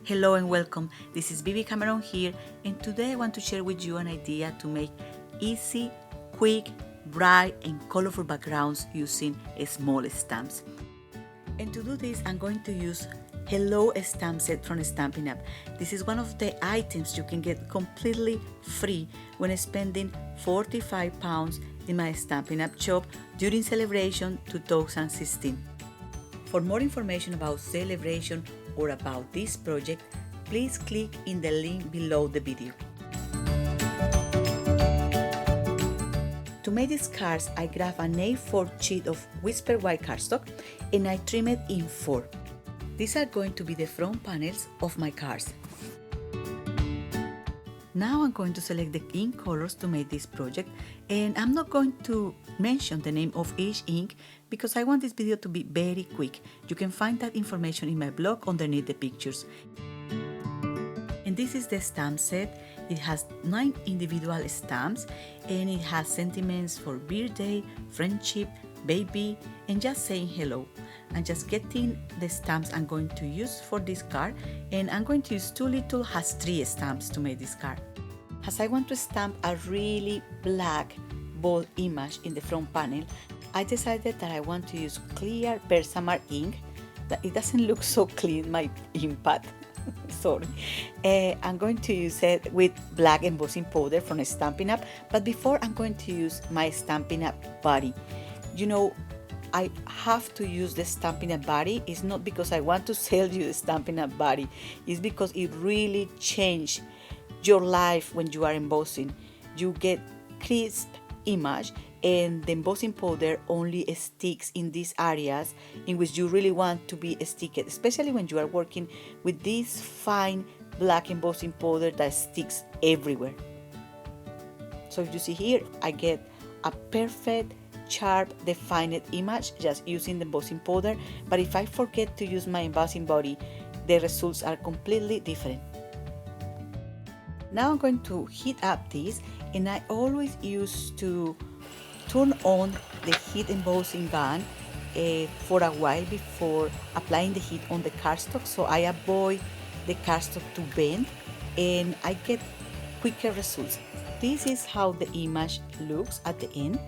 Hello and welcome. This is Bibi Cameron here, and today I want to share with you an idea to make easy, quick, bright and colorful backgrounds using small stamps. And to do this, I'm going to use Hello stamp set from Stampin Up. This is one of the items you can get completely free when spending £45 in my Stampin Up shop during Celebration 2016. For more information about Sale A Bration or about this project, please click in the link below the video. To make these cards, I grab an A4 sheet of Whisper White cardstock and I trim it in 4. These are going to be the front panels of my cards. Now I'm going to select the ink colors to make this project, and I'm not going to mention the name of each ink because I want this video to be very quick. You can find that information in my blog underneath the pictures. And this is the stamp set. It has 9 individual stamps and it has sentiments for birthday, friendship, baby, and just saying hello. I'm just getting the stamps I'm going to use for this card, and I'm going to use 2 little has 3 stamps to make this card. As I want to stamp a really black bold image in the front panel, I decided that I want to use clear Versamark ink. That it doesn't look so clean, my ink pad. Sorry. I'm going to use it with black embossing powder from Stampin Up, but before I'm going to use my Stampin Up body. You know, I have to use the Stampin' Up body. It's not because I want to sell you the Stampin' Up body. It's because it really changed your life when you are embossing. You get crisp image, and the embossing powder only sticks in these areas in which you really want to be sticked, especially when you are working with this fine black embossing powder that sticks everywhere. So if you see here, I get a perfect sharp defined image just using the embossing powder, but if I forget to use my embossing body, the results are completely different. Now I'm going to heat up this, and I always used to turn on the heat embossing gun for a while before applying the heat on the cardstock, so I avoid the cardstock to bend and I get quicker results. This is how the image looks at the end.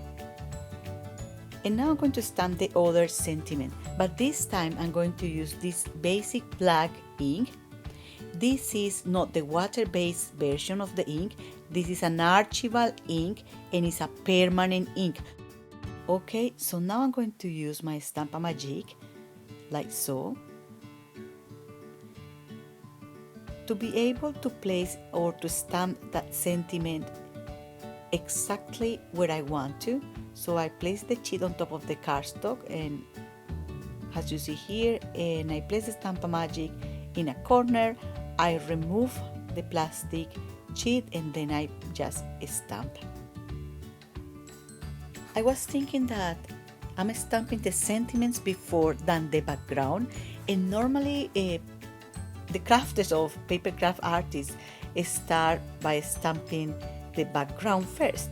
And now I'm going to stamp the other sentiment, but this time I'm going to use this basic black ink. This is not the water-based version of the ink. This is an archival ink and it's a permanent ink. Okay, so now I'm going to use my Stamp-A-Magic, like so, to be able to place or to stamp that sentiment exactly where I want to. So I place the sheet on top of the cardstock, and as you see here, and I place the Stamp-A-Magic in a corner. I remove the plastic sheet and then I just stamp. I was thinking that I'm stamping the sentiments before than the background, and normally the crafters of paper craft artists start by stamping the background first.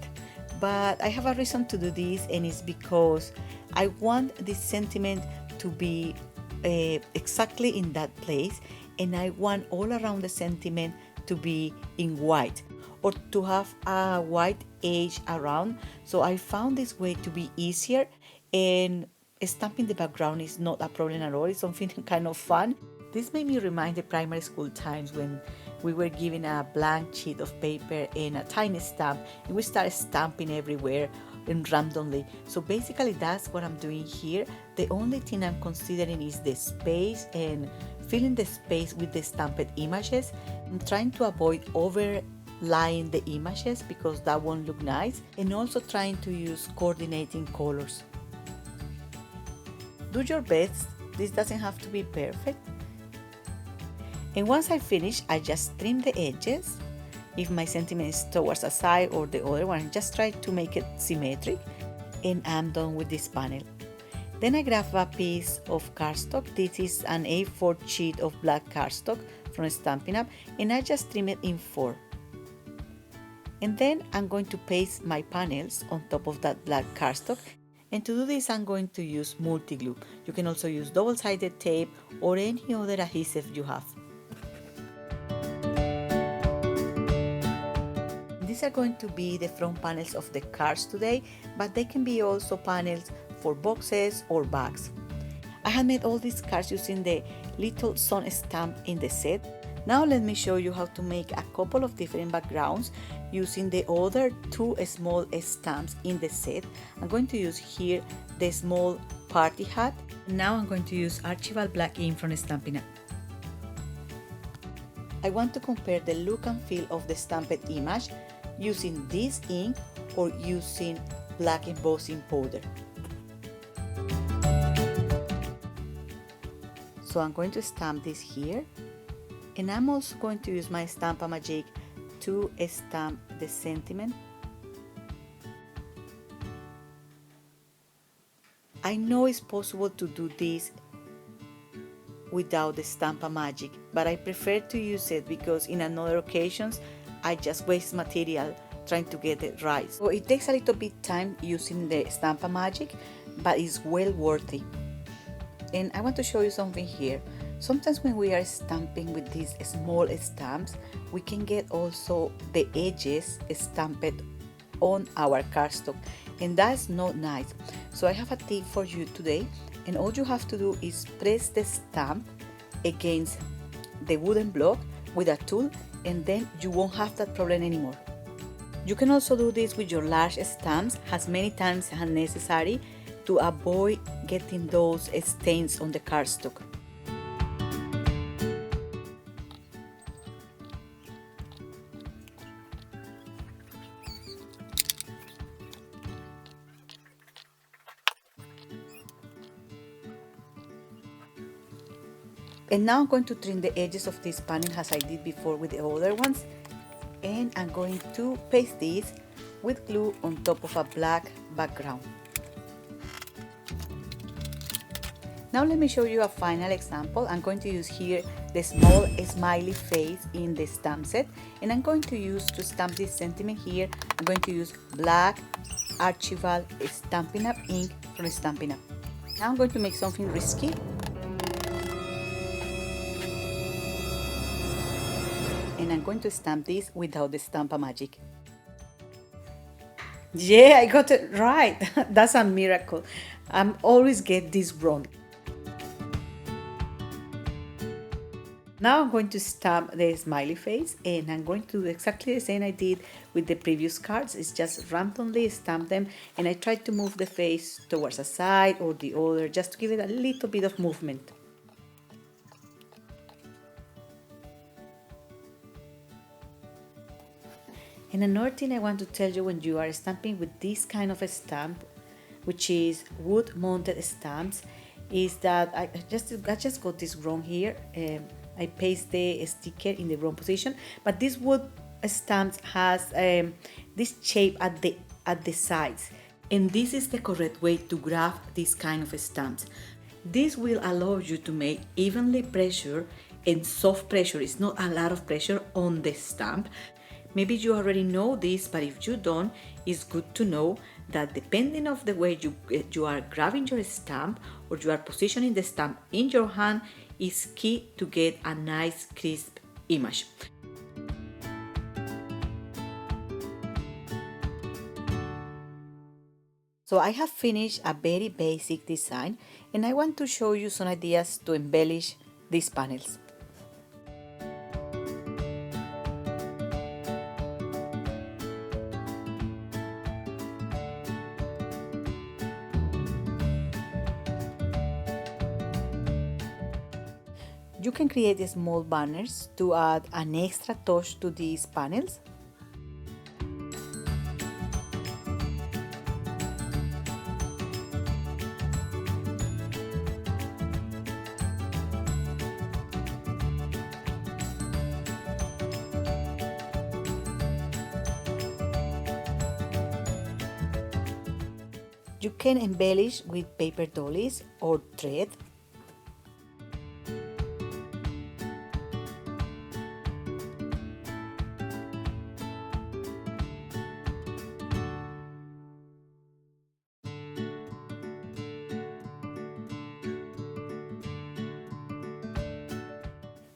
But I have a reason to do this, and it's because I want this sentiment to be exactly in that place, and I want all around the sentiment to be in white or to have a white edge around. So I found this way to be easier, and stamping the background is not a problem at all. It's something kind of fun. This made me remind the primary school times when we were given a blank sheet of paper and a tiny stamp, and we started stamping everywhere and randomly. So basically that's what I'm doing here. The only thing I'm considering is the space and filling the space with the stamped images. I'm trying to avoid overlying the images because that won't look nice, and also trying to use coordinating colors. Do your best. This doesn't have to be perfect. And once I finish, I just trim the edges. If my sentiment is towards a side or the other one, just try to make it symmetric, and I'm done with this panel. Then I grab a piece of cardstock. This is an A4 sheet of black cardstock from Stampin' Up, and I just trim it in 4. And then I'm going to paste my panels on top of that black cardstock, And to do this, I'm going to use multi-glue. You can also use double-sided tape or any other adhesive you have. these are going to be the front panels of the cards today, but they can be also panels for boxes or bags. I have made all these cards using the little sun stamp in the set. Now let me show you how to make a couple of different backgrounds using the other two small stamps in the set. I'm going to use here the small party hat. Now I'm going to use Archibald black ink from Stampin' Up. I want to compare the look and feel of the stamped image using this ink or using black embossing powder. So I'm going to stamp this here, and I'm also going to use my Stamp-A-Magic to stamp the sentiment. I know it's possible to do this without the Stamp-A-Magic, but I prefer to use it because in another occasions I just waste material trying to get it right. So it takes a little bit time using the Stamp-A-Magic, but it's well worth it. And I want to show you something here. Sometimes when we are stamping with these small stamps, we can get also the edges stamped on our cardstock, and that's not nice. So I have a tip for you today, and all you have to do is press the stamp against the wooden block with a tool, and then you won't have that problem anymore. You can also do this with your large stamps as many times as necessary to avoid getting those stains on the cardstock. And now I'm going to trim the edges of this panel as I did before with the other ones, and I'm going to paste this with glue on top of a black background. Now let me show you a final example. I'm going to use here the small smiley face in the stamp set, and I'm going to use to stamp this sentiment here, I'm going to use black Archibald Stampin' Up ink from Stampin' Up. Now I'm going to make something risky. And I'm going to stamp this without the Stamp-A-Magic. Yeah, I got it right. That's a miracle. I always get this wrong. Now I'm going to stamp the smiley face, and I'm going to do exactly the same I did with the previous cards. It's just randomly stamp them, and I try to move the face towards a side or the other just to give it a little bit of movement. And another thing I want to tell you when you are stamping with this kind of a stamp, which is wood mounted stamps, is that I just got this wrong here. I paste the sticker in the wrong position, but this wood stamp has this shape at the sides, and this is the correct way to grab this kind of stamps. This will allow you to make evenly pressure and soft pressure. It's not a lot of pressure on the stamp. Maybe you already know this, but if you don't, it's good to know that depending on the way you are grabbing your stamp or you are positioning the stamp in your hand is key to get a nice crisp image. So I have finished a very basic design, and I want to show you some ideas to embellish these panels. You can create small banners to add an extra touch to these panels. You can embellish with paper dollies or thread.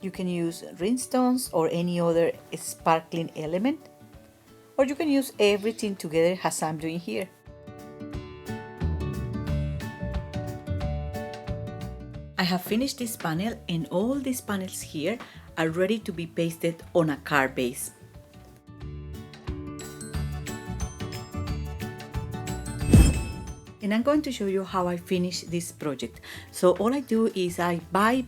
You can use rhinestones or any other sparkling element. or you can use everything together as I'm doing here. I have finished this panel, and all these panels here are ready to be pasted on a card base. And I'm going to show you how I finish this project. So all I do is I buy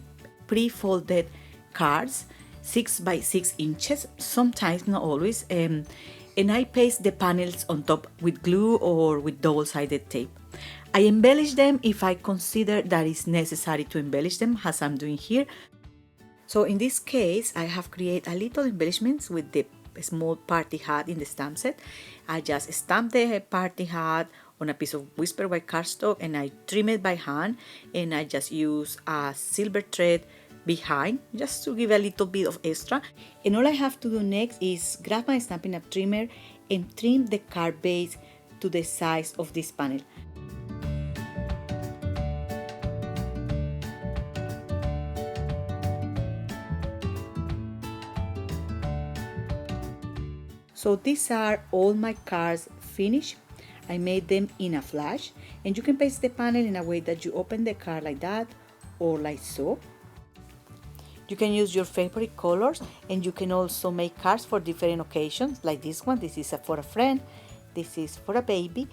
pre-folded cards 6 by 6 inches, sometimes, not always, and I paste the panels on top with glue or with double-sided tape. I embellish them if I consider that it's necessary to embellish them, as I'm doing here. So in this case, I have created a little embellishments with the small party hat in the stamp set. I just stamp the party hat on a piece of whisper white cardstock, and I trim it by hand, and I just use a silver thread behind just to give a little bit of extra. And all I have to do next is grab my Stampin' Up trimmer and trim the card base to the size of this panel. So these are all my cards finished. I made them in a flash, and you can paste the panel in a way that you open the card like that or like so. You can use your favorite colors, and you can also make cards for different occasions, like this one. This is for a friend, this is for a baby,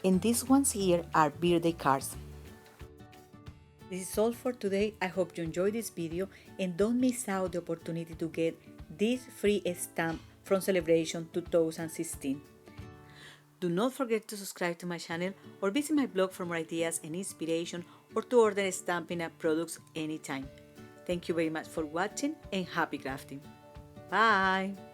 and these ones here are birthday cards. This is all for today. I hope you enjoyed this video, and don't miss out the opportunity to get this free stamp from Sale A Bration 2016. Do not forget to subscribe to my channel or visit my blog for more ideas and inspiration, or to order Stampin' Up products anytime. Thank you very much for watching, and happy crafting. Bye!